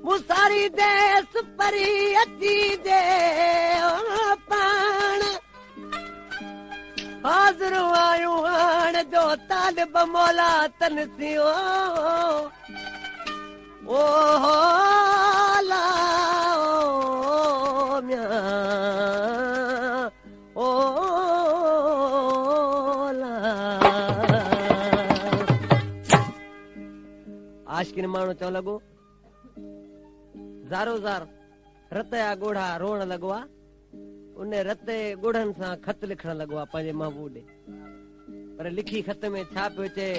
मुसारी देस परी अची दे पाण हाज़िर आयूं हाण जो तालिब मौला तनसियो ओ ला ओ म्या ओ ला आशिकिन माण्हू चवण लॻो ज़ारो ज़ार रत जा ॻोढ़ा रोअण लॻो आहे उन रत ॻोढ़नि सां ख़त लिखण लॻो आहे पंहिंजे महबूब ॾे पर लिखी ख़त में छा पियो चए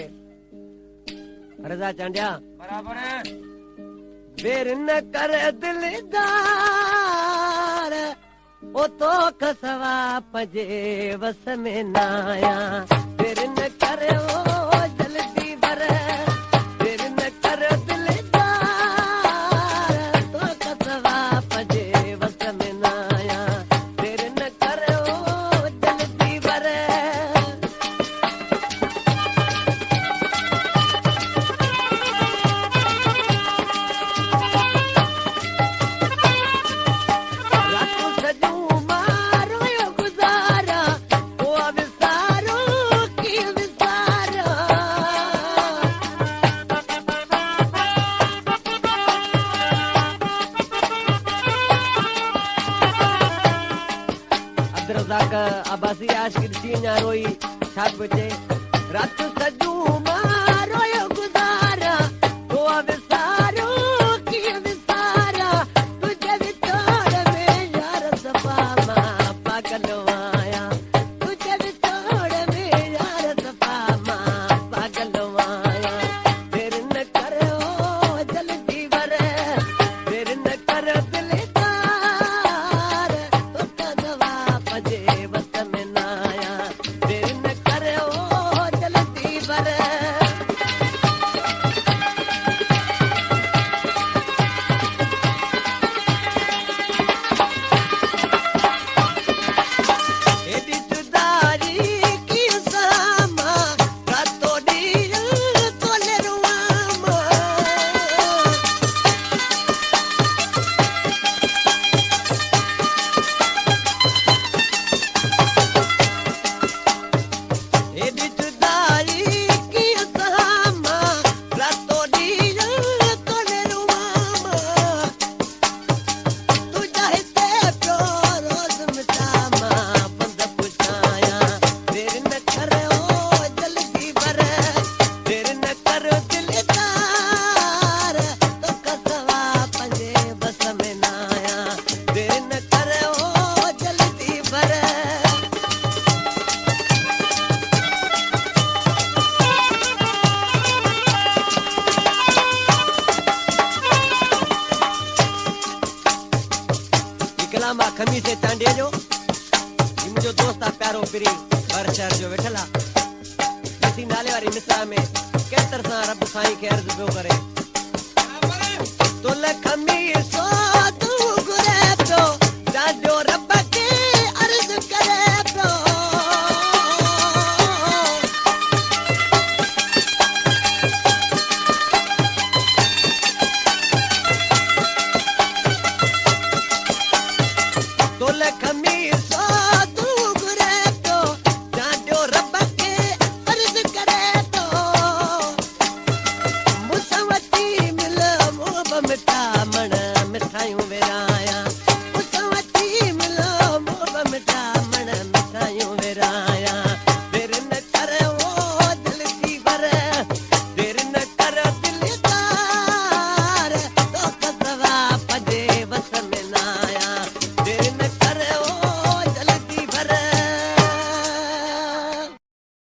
रज़ा चांडिया बराबर बेर न कर दिलदार ओ तो खसवा पंहिंजे वस में न आया बेर न कर ओ जल्दी बर बेर न कर दिलदार तो खसवा पंहिंजे वस में न आया बेर न कर ओ जल्दी बर अब्बासी आशिक ॾिसी अञा रोई छा पियो चए राति सजूं मारोयो गुज़ारा पोइ विसारो कीअं विसारा तुंहिंजे विचोड़ में यार सफ़ा मां पागल आहियां तुंहिंजे विचोड़ में यार सफ़ा मां पागल आहियां देर न करो जल्दी वर देर न कर दिलदार तो दवा पंहिंजे वस में न आया देर न करो जल्दी वर एडी जुदाई की सामा रातो ॾींहुं तोले रुआमा एडी जुदाई की सामा रातो ॾींहुं तोले रुआमा तुझा हिते पियो रोज़ मिटामा बंद पुछाया देर न करो जल्दी वर देर न करो दिलदार तो कसवा पंहिंजे बस में न आया देर न करो जल्दी वर कलाम आहे खमीसे चांडीअ जो ही मुंहिंजो दोस्त आहे प्यारो पिरी बर शहर जो वेठल आहे ॾिसी नाले वारी मिसरा में केतर सां रब साईं खे अर्ज़ु पियो करे तोल खमीसो